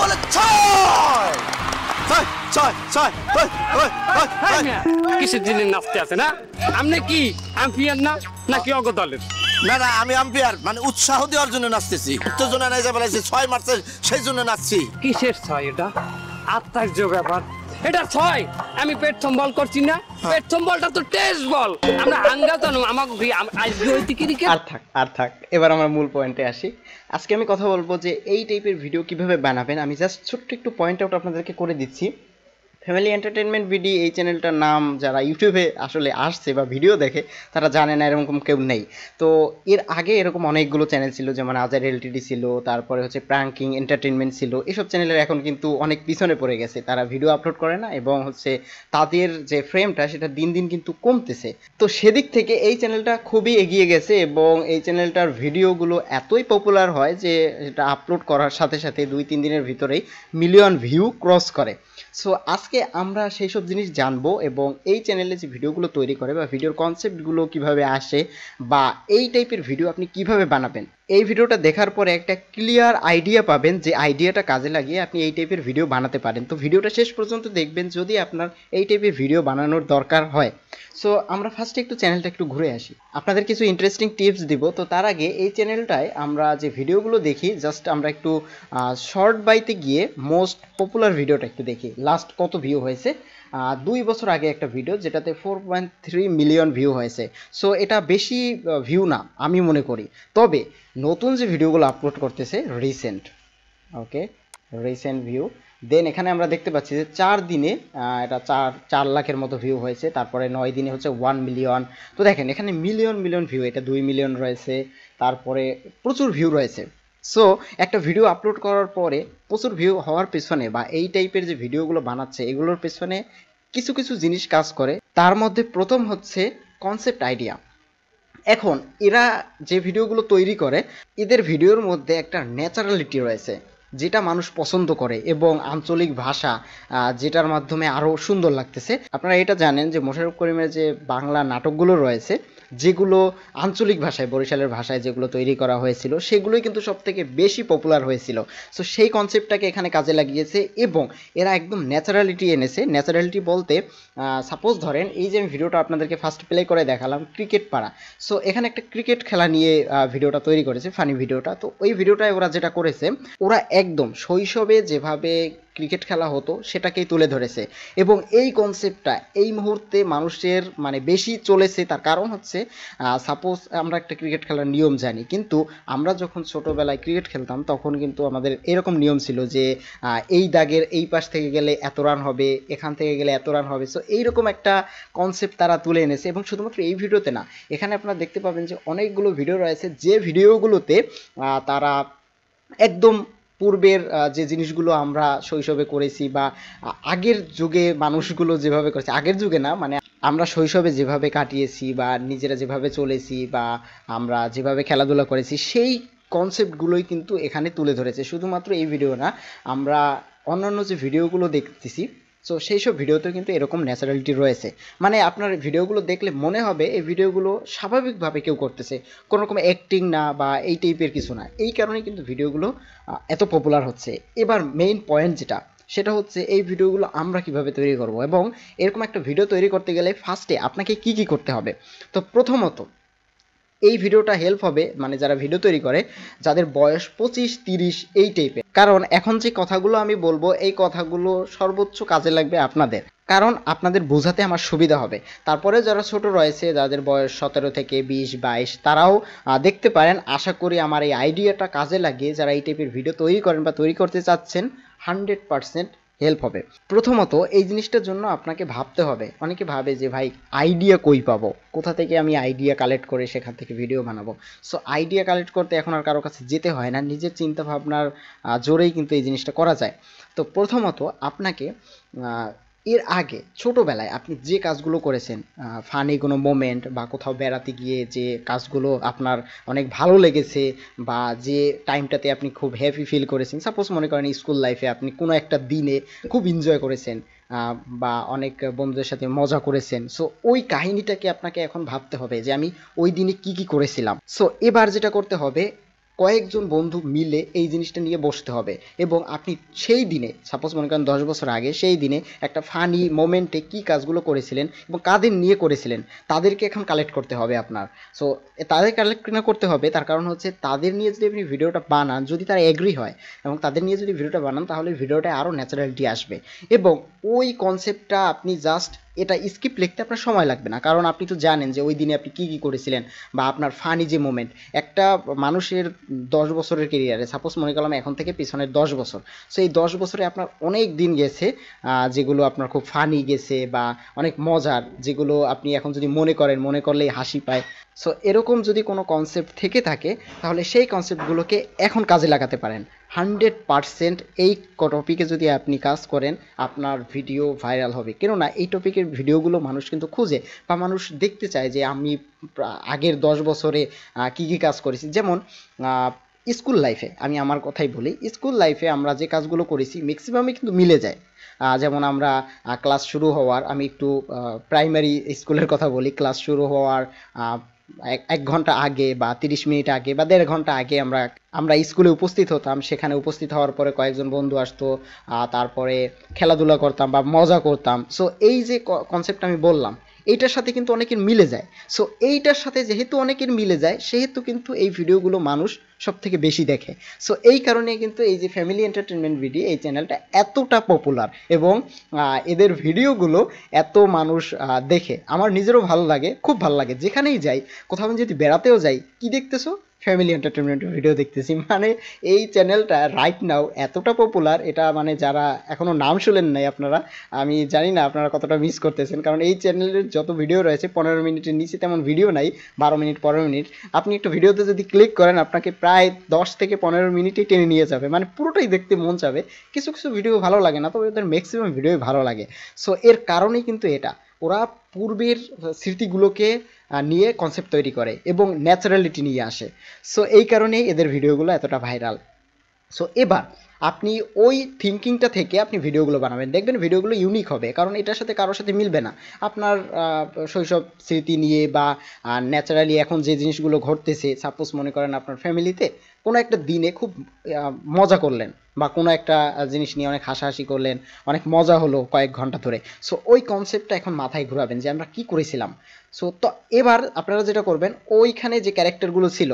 বলে ছয় ছয় ছয় ছয় কিসের দিনে নাচতে আছে না? আপনি কি আম্পিয়ার না নাকি অগদলের? না না, আমি আম্পিয়ার, মানে উৎসাহ দেওয়ার জন্য নাচতেছি। উত্তেজনা নাই যে বলেছে ছয় মারছে সেই জন্য নাচছি। কিসের ছয় এটা? আশ্চর্য ব্যাপার, এটা ছয়। আমি পেট সম্বল করছি না, পেট সম্বলটা তো টেস্ট বল। আমরা আঙ্গা জানো আমাকে আজকে হইতে কি দিকে। আর থাক, এবার আমরা মূল পয়েন্টে আসি। আজকে আমি কথা বলবো যে এই টাইপের ভিডিও কিভাবে বানাবেন। আমি জাস্ট ছোট্ট একটু পয়েন্ট আউট আপনাদেরকে করে দিচ্ছি। ফ্যামিলি এন্টারটেনমেন্ট ভিডি এই চ্যানেলটার নাম যারা ইউটিউবে আসলে আসছে বা ভিডিও দেখে তারা জানে না, এরকম কেউ নেই। তো এর আগে এরকম অনেকগুলো চ্যানেল ছিল, যেমন আজার এলটিডি ছিল, তারপরে হচ্ছে প্র্যাঙ্কিং এন্টারটেনমেন্ট ছিল। এসব চ্যানেলের এখন কিন্তু অনেক পিছনে পড়ে গেছে, তারা ভিডিও আপলোড করে না এবং হচ্ছে তাদের যে ফ্রেমটা সেটা দিন দিন কিন্তু কমতেছে। তো সেদিক থেকে এই চ্যানেলটা খুবই এগিয়ে গেছে এবং এই চ্যানেলটার ভিডিওগুলো এতই পপুলার হয় যে এটা আপলোড করার সাথে সাথে 2-3 দিনের ভিতরেই মিলিয়ন ভিউ ক্রস করে। সো আজকে আমরা সেই সব জিনিস জানবো এবং এই চ্যানেলে যে ভিডিওগুলো তৈরি করে বা ভিডিওর কনসেপ্টগুলো কিভাবে আসে বা এই টাইপের ভিডিও আপনি কিভাবে বানাবেন, এই ভিডিওটা দেখার পরে একটা ক্লিয়ার আইডিয়া পাবেন যে আইডিয়াটা কাজে লাগিয়ে আপনি এই টাইপের ভিডিও বানাতে পারেন। তো ভিডিওটা শেষ পর্যন্ত দেখবেন যদি আপনার এই টাইপের ভিডিও বানানোর দরকার হয়। সো আমরা ফার্স্টে একটু চ্যানেলটা একটু ঘুরে আসি, আপনাদের কিছু ইন্টারেস্টিং টিপস দিব। তো তার আগে এই চ্যানেলটায় আমরা যে ভিডিওগুলো দেখি, জাস্ট আমরা একটু শর্ট বাইতে গিয়ে মোস্ট পপুলার ভিডিওটা একটু দেখি, লাস্ট কত ভিউ হয়েছে। 2 বছর আগে একটা ভিডিও যেটাতে 4.3 মিলিয়ন ভিউ হয়েছে। সো এটা বেশি ভিউ না আমি মনে করি, তবে নতুন যে ভিডিওগুলো আপলোড করতেছে রিসেন্ট, ওকে, রিসেন্ট ভিউ। দেন এখানে আমরা দেখতে পাচ্ছি যে 4 দিনে এটা 4 লাখের মতো ভিউ হয়েছে, তারপরে 9 দিনে হচ্ছে 1 মিলিয়ন। তো দেখেন এখানে মিলিয়ন মিলিয়ন ভিউ, এটা 2 মিলিয়ন রয়েছে, তারপরে প্রচুর ভিউ রয়েছে। সো একটা ভিডিও আপলোড করার পরে প্রচুর ভিউ হওয়ার পেছনে বা এই টাইপের যে ভিডিওগুলো বানাচ্ছে এগুলোর পেছনে কিছু কিছু জিনিস কাজ করে। তার মধ্যে প্রথম হচ্ছে কনসেপ্ট আইডিয়া। এখন এরা যে ভিডিওগুলো তৈরি করে এদের ভিডিওর মধ্যে একটা ন্যাচারালিটি রয়েছে যেটা মানুষ পছন্দ করে এবং আঞ্চলিক ভাষা যেটার মাধ্যমে আরও সুন্দর লাগতেছে। আপনারা এটা জানেন যে মোশাররফ করিমের যে বাংলা নাটকগুলো রয়েছে যেগুলো আঞ্চলিক ভাষায়, বরিশালের ভাষায় যেগুলো তৈরি করা হয়েছিল সেগুলোই কিন্তু সবথেকে বেশি পপুলার হয়েছিল। সো সেই কনসেপ্টটাকে এখানে কাজে লাগিয়েছে এবং এরা একদম ন্যাচারালিটি এনেছে। ন্যাচারালিটি বলতে সাপোজ ধরেন এই যে আমি ভিডিওটা আপনাদেরকে ফার্স্ট প্লে করে দেখালাম ক্রিকেট পাড়া। সো এখানে একটা ক্রিকেট খেলা নিয়ে ভিডিওটা তৈরি করেছে, ফানি ভিডিওটা। তো ওই ভিডিওটায় ওরা যেটা করেছে, ওরা একদম শৈশবে যেভাবে ক্রিকেট খেলা হতো সেটাকেই তুলে ধরেছে এবং এই কনসেপ্টটা এই মুহূর্তে মানুষের মানে বেশি চলেছে। তার কারণ হচ্ছে সাপোজ আমরা একটা ক্রিকেট খেলার নিয়ম জানি, কিন্তু আমরা যখন ছোটোবেলায় ক্রিকেট খেলতাম তখন কিন্তু আমাদের এরকম নিয়ম ছিল যে এই দাগের এই পাশ থেকে গেলে এত রান হবে, এখান থেকে গেলে এত রান হবে। সো এইরকম একটা কনসেপ্ট তারা তুলে এনেছে এবং শুধুমাত্র এই ভিডিওতে না, এখানে আপনারা দেখতে পাবেন যে অনেকগুলো ভিডিও রয়েছে যে ভিডিওগুলোতে তারা একদম পূর্বের যে জিনিসগুলো আমরা শৈশবে করেছি বা আগের যুগে মানুষগুলো যেভাবে করেছে, আগের যুগে না মানে আমরা শৈশবে যেভাবে কাটিয়েছি বা নিজেরা যেভাবে চলেছি বা আমরা যেভাবে খেলাধুলা করেছি সেই কনসেপ্টগুলোই কিন্তু এখানে তুলে ধরেছে। শুধুমাত্র এই ভিডিও না, আমরা অন্যান্য যে ভিডিওগুলো দেখতেছি সো সেই সব ভিডিওতেও কিন্তু এরকম ন্যাচারালিটি রয়েছে। মানে আপনার ভিডিওগুলো দেখলে মনে হবে এই ভিডিওগুলো স্বাভাবিকভাবে কেউ করতেছে, কোনো রকম অ্যাক্টিং না বা এই টাইপের কিছু না। এই কারণেই কিন্তু ভিডিওগুলো এত পপুলার হচ্ছে। এবার মেইন পয়েন্ট যেটা, সেটা হচ্ছে এই ভিডিওগুলো আমরা কিভাবে তৈরি করব এবং এরকম একটা ভিডিও তৈরি করতে গেলে ফার্স্টে আপনাকে কি কি করতে হবে। তো প্রথমত এই ভিডিওটা হেল্প হবে মানে যারা ভিডিও তৈরি করে যাদের বয়স 25-30 এই টাইপের, কারণ এখন যে কথাগুলো আমি বলবো এই কথাগুলো সর্বোচ্চ কাজে লাগবে আপনাদের, কারণ আপনাদের বোঝাতে আমার সুবিধা হবে। তারপরে যারা ছোট রয়েছে যাদের বয়স 17 থেকে 20-22 তারাও দেখতে পারেন। আশা করি আমার এই আইডিয়াটা কাজে লাগিয়ে যারা এই টাইপের ভিডিও তৈরি করেন বা তৈরি করতে চাচ্ছেন 100% হেল্প হবে। প্রথমত এই জিনিসটার জন্য আপনাকে ভাবতে হবে, অনেকে ভাবে যে ভাই আইডিয়া কই পাবো, কোথা থেকে আমি আইডিয়া কালেক্ট করে সেখান থেকে ভিডিও বানাবো। সো আইডিয়া কালেক্ট করতে এখন আর কারো কাছে যেতে হয় না, নিজের চিন্তা ভাবনার জোরেই কিন্তু এই জিনিসটা করা যায়। তো প্রথমত আপনাকে এর আগে ছোটোবেলায় আপনি যে কাজগুলো করেছেন, ফানি কোনো মোমেন্ট বা কোথাও বেড়াতে গিয়ে যে কাজগুলো আপনার অনেক ভালো লেগেছে বা যে টাইমটাতে আপনি খুব হ্যাপি ফিল করেছেন, সাপোজ মনে করেন স্কুল লাইফে আপনি কোনো একটা দিনে খুব এনজয় করেছেন বা অনেক বন্ধুদের সাথে মজা করেছেন। সো ওই কাহিনীটাকে আপনাকে এখন ভাবতে হবে যে আমি ওই দিনে কি কি করেছিলাম। সো এবার যেটা করতে হবে কয়েকজন বন্ধু মিলে এই জিনিসটা নিয়ে বসতে হবে এবং আপনি সেই দিনে সাপোজ মনে করেন 10 বছর আগে সেই দিনে একটা ফানি মোমেন্টে কী কাজগুলো করেছিলেন এবং কাদের নিয়ে করেছিলেন তাদেরকে এখন কালেক্ট করতে হবে আপনার। সো তাদের কালেক্ট না করতে হবে তার কারণ হচ্ছে তাদের নিয়ে যদি আপনি ভিডিওটা বানান, যদি তারা এগ্রি হয় এবং তাদের নিয়ে যদি ভিডিওটা বানান তাহলে ভিডিওটা আরও ন্যাচারালিটি আসবে এবং ওই কনসেপ্টটা আপনি জাস্ট এটা স্ক্রিপ্ট লিখতে আপনার সময় লাগবে না, কারণ আপনি তো জানেন যে ওই দিনে আপনি কী কী করেছিলেন বা আপনার ফানি যে মোমেন্ট একটা মানুষের 10 বছরের কেরিয়ারে সাপোজ মনে করলাম এখন থেকে পিছনের 10 বছর, সো এই 10 বছরে আপনার অনেক দিন গেছে যেগুলো আপনার খুব ফানি গেছে বা অনেক মজার, যেগুলো আপনি এখন যদি মনে করেন মনে করলেই হাসি পায়। সো এরকম যদি কোনো কনসেপ্ট থেকে থাকে তাহলে সেই কনসেপ্টগুলোকে এখন কাজে লাগাতে পারেন। 100% এই টপিকে যদি আপনি কাজ করেন আপনার ভিডিও ভাইরাল হবে, কেননা এই টপিকের ভিডিওগুলো মানুষ কিন্তু খুঁজে বা মানুষ দেখতে চায় যে আমি আগের 10 বছরে কী কী কাজ করেছি। যেমন স্কুল লাইফে আমি আমার কথাই বলি, স্কুল লাইফে আমরা যে কাজগুলো করেছি ম্যাক্সিমামই কিন্তু মিলে যায়। যেমন আমরা ক্লাস শুরু হওয়ার, আমি একটু প্রাইমারি স্কুলের কথা বলি, ক্লাস শুরু হওয়ার 1 ঘন্টা আগে বা 30 মিনিট আগে বা 1.5 ঘন্টা আগে আমরা স্কুলে উপস্থিত হতাম। সেখানে উপস্থিত হওয়ার পরে কয়েকজন বন্ধু আসতো, তারপরে খেলাধুলা করতাম বা মজা করতাম। সো এই যে কনসেপ্ট আমি বললাম এইটার সাথে কিন্তু অনেকের মিলে যায়। সো এইটার সাথে যেহেতু অনেকের মিলে যায় সেহেতু কিন্তু এই ভিডিওগুলো মানুষ সব থেকে বেশি দেখে। সো এই কারণে কিন্তু এই যে ফ্যামিলি এন্টারটেনমেন্ট ভিডিও এই চ্যানেলটা এতটা পপুলার এবং এদের ভিডিওগুলো এত মানুষ দেখে। আমার নিজেরও ভালো লাগে, খুব ভালো লাগে। যেখানেই যাই, কোথাও আমি যদি বেড়াতেও যাই, কি দেখতেছো? ফ্যামিলি এন্টারটেনমেন্ট ভিডিও দেখতেছি। মানে এই চ্যানেলটা রাইট নাও এতটা পপুলার, এটা মানে যারা এখনও নাম শুনেন নাই আপনারা, আমি জানি না আপনারা কতটা মিস করতেছেন, কারণ এই চ্যানেলের যত ভিডিও রয়েছে 15 মিনিটের নিচে তেমন ভিডিও নাই। 12 মিনিট 15 মিনিট আপনি একটা ভিডিওতে যদি ক্লিক করেন আপনাকে প্রায় 10 থেকে 15 মিনিটেই টেনে নিয়ে যাবে, মানে পুরোটাই দেখতে মন চাবে। কিছু কিছু ভিডিও ভালো লাগে না, তবে ওদের ম্যাক্সিমাম ভিডিওই ভালো লাগে। সো এর কারণেই কিন্তু এটা, ওরা পূর্বের স্মৃতিগুলোকে নিয়ে কনসেপ্ট তৈরি করে এবং ন্যাচারালিটি নিয়ে আসে। সো এই কারণেই এদের ভিডিওগুলো এতটা ভাইরাল। সো এবার আপনি ওই থিঙ্কিংটা থেকে আপনি ভিডিওগুলো বানাবেন, দেখবেন ভিডিওগুলো ইউনিক হবে, কারণ এটার সাথে কারোর সাথে মিলবে না। আপনার শৈশব স্মৃতি নিয়ে বা ন্যাচারালি এখন যে জিনিসগুলো ঘটতেছে, সাপোজ মনে করেন আপনার ফ্যামিলিতে কোনো একটা দিনে খুব মজা করলেন বা কোনো একটা জিনিস নিয়ে অনেক হাসাহাসি করলেন, অনেক মজা হলো কয়েক ঘন্টা ধরে। সো ওই কনসেপ্টটা এখন মাথায় ঘোরাবেন যে আমরা কি করেছিলাম। সো তো এবার আপনারা যেটা করবেন, ওইখানে যে ক্যারেক্টারগুলো ছিল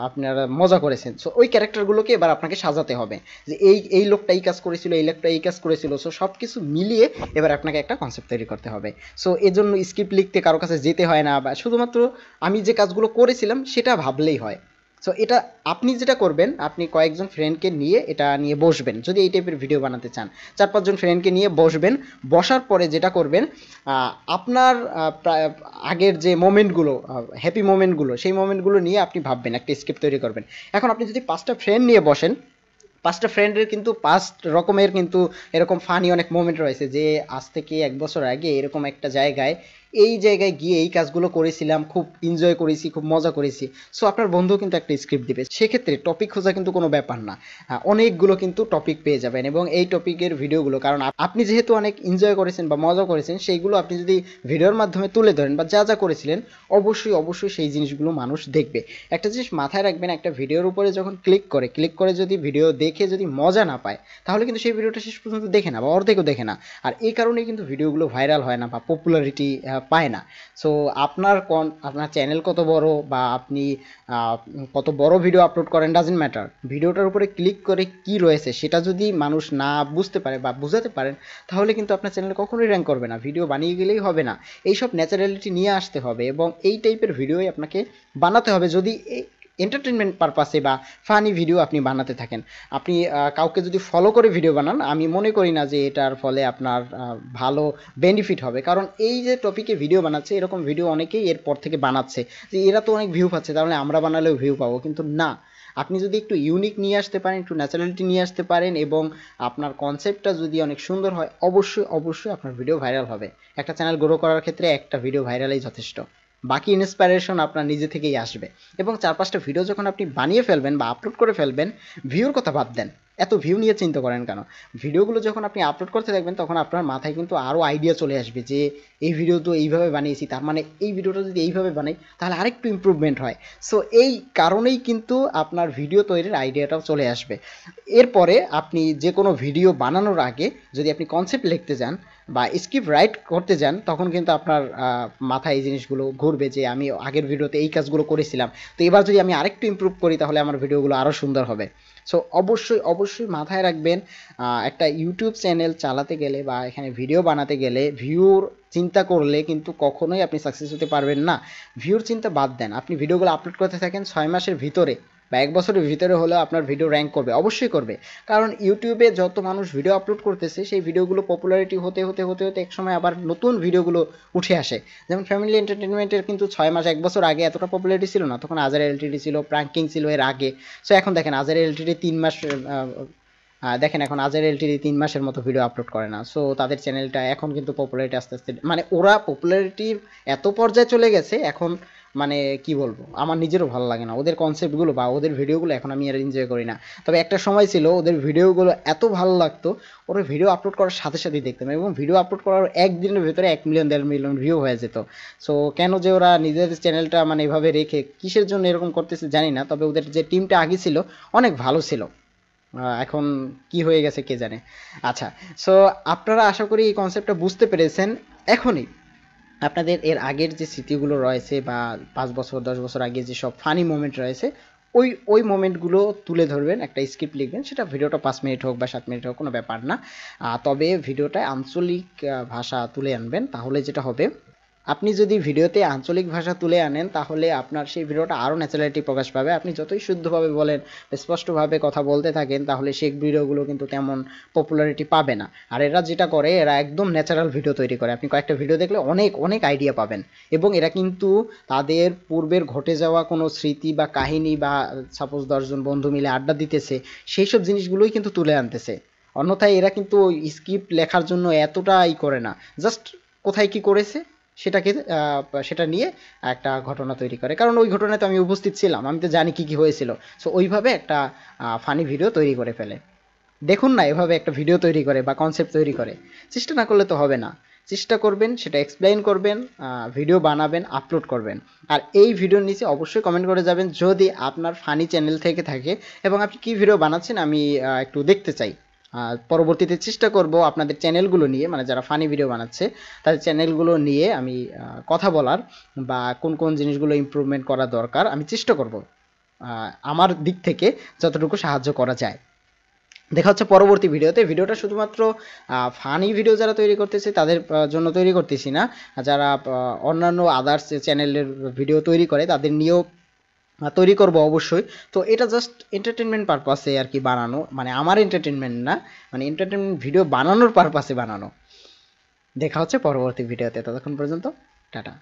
আপনারা মজা করেছেন, সো ওই ক্যারেক্টারগুলোকে এবার আপনাকে সাজাতে হবে যে এই লোকটা এই কাজ করেছিল, এই লোকটা এই কাজ করেছিল। সো সব কিছু মিলিয়ে এবার আপনাকে একটা কনসেপ্ট তৈরি করতে হবে। সো এজন্য স্ক্রিপ্ট লিখতে কারো কাছে যেতে হয় না, বা শুধুমাত্র আমি যে কাজগুলো করেছিলাম সেটা ভাবলেই হয়। সো এটা আপনি যেটা করবেন, আপনি কয়েকজন ফ্রেন্ডকে নিয়ে এটা নিয়ে বসবেন, যদি এই টাইপের ভিডিও বানাতে চান 4-5 জন ফ্রেন্ডকে নিয়ে বসবেন। বসার পরে যেটা করবেন, আপনার আগের যে মোমেন্টগুলো, হ্যাপি মোমেন্টগুলো, সেই মোমেন্টগুলো নিয়ে আপনি ভাববেন, একটা স্ক্রিপ্ট তৈরি করবেন। এখন আপনি যদি 5টা ফ্রেন্ড নিয়ে বসেন, 5টা ফ্রেন্ডের কিন্তু 5 রকমের কিন্তু এরকম ফানি অনেক মোমেন্ট রয়েছে যে আজ থেকে 1 বছর আগে এরকম একটা জায়গায় এই জায়গায় গিয়ে এই কাজগুলো করেছিলাম, খুব এনজয় করেছি, খুব মজা করেছি। সো আপনার বন্ধু কিন্তু একটা স্ক্রিপ্ট দিবে, সেক্ষেত্রে টপিক খোঁজা কিন্তু কোনো ব্যাপার না, অনেকগুলো কিন্তু টপিক পেয়ে যাবেন এবং এই টপিকের ভিডিওগুলো, কারণ আপনি যেহেতু অনেক এনজয় করেছেন বা মজা করেছেন, সেইগুলো আপনি যদি ভিডিওর মাধ্যমে তুলে ধরেন বা যা যা করেছিলেন, অবশ্যই অবশ্যই সেই জিনিসগুলো মানুষ দেখবে। একটা জিনিস মাথায় রাখবেন, একটা ভিডিওর উপরে যখন ক্লিক করে যদি ভিডিও দেখে যদি মজা না পায়, তাহলে কিন্তু সেই ভিডিওটা শেষ পর্যন্ত দেখে না বা অর্ধেকও দেখে না। আর এই কারণেই কিন্তু ভিডিওগুলো ভাইরাল হয় না বা পপুলারিটি পায় না। সো আপনার চ্যানেল কত বড় বা আপনি কত বড় ভিডিও আপলোড করেন ডাজন্ট ম্যাটার, ভিডিওটার উপরে ক্লিক করে কি রয়েছে সেটা যদি মানুষ না বুঝতে পারে বা বুঝাতে পারেন, তাহলে কিন্তু আপনার চ্যানেল কখনোই র্যাঙ্ক করবে না, ভিডিও বানিয়ে গেলেই হবে না। এইসব ন্যাচারালিটি নিয়ে আসতে হবে এবং এই টাইপের ভিডিওই আপনাকে বানাতে হবে যদি এন্টারটেনমেন্ট পারপাসে বা ফানি ভিডিও আপনি বানাতে থাকেন। আপনি কাউকে যদি ফলো করে ভিডিও বানান, আমি মনে করি না যে এটার ফলে আপনার ভালো বেনিফিট হবে, কারণ এই যে টপিকে ভিডিও বানাচ্ছে এরকম ভিডিও অনেকেই এরপর থেকে বানাচ্ছে যে এরা তো অনেক ভিউ পাচ্ছে, তাহলে আমরা বানালেও ভিউ পাবো, কিন্তু না। আপনি যদি একটু ইউনিক নিয়ে আসতে পারেন, একটু ন্যাচারালিটি নিয়ে আসতে পারেন এবং আপনার কনসেপ্টটা যদি অনেক সুন্দর হয়, অবশ্যই অবশ্যই আপনার ভিডিও ভাইরাল হবে। একটা চ্যানেল গ্রো করার ক্ষেত্রে একটা ভিডিও ভাইরালই যথেষ্ট, বাকি ইন্সপিরেশন আপনার নিজে থেকেই আসবে। এবং 4-5টা ভিডিও যখন আপনি বানিয়ে ফেলবেন বা আপলোড করে ফেলবেন, ভিউর কথা বাদ দেন, এত ভিউ নিয়ে চিন্তা করেন কেন? ভিডিওগুলো যখন আপনি আপলোড করতে থাকবেন তখন আপনার মাথায় কিন্তু আরও আইডিয়া চলে আসবে যে এই ভিডিও তো এইভাবে বানিয়েছি, তার মানে এই ভিডিওটা যদি এইভাবে বানাই তাহলে আরেকটু ইমপ্রুভমেন্ট হয়। সো এই কারণেই কিন্তু আপনার ভিডিও তৈরির আইডিয়াটাও চলে আসবে। এরপরে আপনি যে কোনো ভিডিও বানানোর আগে যদি আপনি কনসেপ্ট লিখতে যান বা স্ক্রিপ্ট রাইট করতে যান তখন কিন্তু আপনার মাথায় এই জিনিসগুলো ঘুরবে যে আমি আগের ভিডিওতে এই কাজগুলো করেছিলাম, তো এবার যদি আমি আরেকটু ইমপ্রুভ করি তাহলে আমার ভিডিওগুলো আরও সুন্দর হবে। সো অবশ্যই মাথায় রাখবেন, একটা ইউটিউব চ্যানেল চালাতে গেলে বা এখানে ভিডিও বানাতে গেলে ভিউর চিন্তা করলে কিন্তু কখনোই আপনি সাকসেস হতে পারবেন না। ভিউর চিন্তা বাদ দেন, আপনি ভিডিওগুলো আপলোড করতে থাকেন 6 মাসের ভিতরে বা 1 বছরের ভিতরে হলেও আপনার ভিডিও র্যাঙ্ক করবে, অবশ্যই করবে। কারণ ইউটিউবে যত মানুষ ভিডিও আপলোড করতেছে সেই ভিডিওগুলো পপুলারিটি হতে একসময় আবার নতুন ভিডিওগুলো উঠে আসে। যেমন ফ্যামিলি এন্টারটেনমেন্টের কিন্তু 6 মাস 1 বছর আগে এতটা পপুলারিটি ছিল না, তখন আজার এলটিডি ছিল, প্র্যাঙ্কিং ছিল এর আগে। সো এখন দেখেন আজার এলটিডি 3 মাস দেখেন এখন আজার এলটিডি 3 মাসের মতো ভিডিও আপলোড করে না। সো তাদের চ্যানেলটা এখন কিন্তু পপুলারিটি আস্তে আস্তে মানে ওরা পপুলারিটির এত পর্যায়ে চলে গেছে এখন, মানে কি বলবো, আমার নিজেরও ভালো লাগে না ওদের কনসেপ্টগুলো বা ওদের ভিডিওগুলো এখন আমি আর এনজয় করি না। তবে একটা সময় ছিল ওদের ভিডিওগুলো এত ভালো লাগতো, ওরা ভিডিও আপলোড করার সাথে সাথেই দেখতাম এবং ভিডিও আপলোড করার একদিনের ভেতরে 1 মিলিয়ন 1.5 মিলিয়ন ভিউ হয়ে যেত। সো কেন যে ওরা নিজের চ্যানেলটা মানে এভাবে রেখে কিসের জন্য এরকম করতেছে জানি না, তবে ওদের যে টিমটা আগে ছিল অনেক ভালো ছিল, এখন কি হয়ে গেছে কে জানে। আচ্ছা, সো আপনারা আশা করি এই কনসেপ্টটা বুঝতে পেরেছেন। এখনই আপনাদের এর আগের যে স্মৃতিগুলো রয়েছে বা 5 বছর 10 বছর আগে যে সব ফানি মোমেন্ট রয়েছে ওই মোমেন্টগুলো তুলে ধরবেন, একটা স্ক্রিপ্ট লিখবেন, সেটা ভিডিওটা 5 মিনিট হোক বা 7 মিনিট হোক কোনো ব্যাপার না। তবে ভিডিওটায় আঞ্চলিক ভাষা তুলে আনবেন, তাহলে যেটা হবে আপনি যদি ভিডিওতে আঞ্চলিক ভাষা তুলে আনেন তাহলে আপনার সেই ভিডিওটা আরও ন্যাচারালিটি প্রকাশ পাবে। আপনি যতই শুদ্ধভাবে বলেন, স্পষ্টভাবে কথা বলতে থাকেন, তাহলে সেই ভিডিওগুলো কিন্তু তেমন পপুলারিটি পাবে না। আর এরা যেটা করে, এরা একদম ন্যাচারাল ভিডিও তৈরি করে, আপনি কয়েকটা ভিডিও দেখলে অনেক আইডিয়া পাবেন। এবং এরা কিন্তু তাদের পূর্বের ঘটে যাওয়া কোনো স্মৃতি বা কাহিনী বা সাপোজ 10 জন বন্ধু মিলে আড্ডা দিতেছে সেই সব জিনিসগুলোই কিন্তু তুলে আনতেছে। অন্যথায় এরা কিন্তু স্ক্রিপ্ট লেখার জন্য এতটাই করে না, জাস্ট কোথায় কি করেছে সেটা নিয়ে একটা ঘটনা তৈরি করে, কারণ ওই ঘটনায় তো আমি উপস্থিত ছিলাম, আমি তো জানি কি হয়েছিল। সো ওইভাবে একটা ফানি ভিডিও তৈরি করে ফেলে। দেখুন না এভাবে একটা ভিডিও তৈরি করে বা কনসেপ্ট তৈরি করে, চেষ্টা না করলে তো হবে না। চেষ্টা করবেন, সেটা এক্সপ্লেইন করবেন, ভিডিও বানাবেন, আপলোড করবেন। আর এই ভিডিওর নিচে অবশ্যই কমেন্ট করে যাবেন যদি আপনার ফানি চ্যানেল থেকে থাকে এবং আপনি কী ভিডিও বানাচ্ছেন আমি একটু দেখতে চাই। পরবর্তীতে চেষ্টা করব আপনাদের চ্যানেলগুলো নিয়ে, মানে যারা ফানি ভিডিও বানাচ্ছে তাদের চ্যানেলগুলো নিয়ে আমি কথা বলার বা কোন জিনিসগুলো ইমপ্রুভমেন্ট করা দরকার আমি চেষ্টা করব আমার দিক থেকে যতটুকু সাহায্য করা যায়। দেখা হচ্ছে পরবর্তী ভিডিওতে। ভিডিওটা শুধুমাত্র ফানি ভিডিও যারা তৈরি করতেছে তাদের জন্য তৈরি করতেছি না, যারা অন্যান্য আদার্স চ্যানেলের ভিডিও তৈরি করে তাদের নিয়েও তৈরি করব অবশ্যই। তো এটা জাস্ট এন্টারটেনমেন্ট পারপাসে আর কি বানানো, মানে আমার এন্টারটেনমেন্ট না, মানে এন্টারটেনমেন্ট ভিডিও বানানোর পারপাসে বানানো। দেখা হচ্ছে পরবর্তী ভিডিওতে, ততক্ষণ পর্যন্ত টাটা।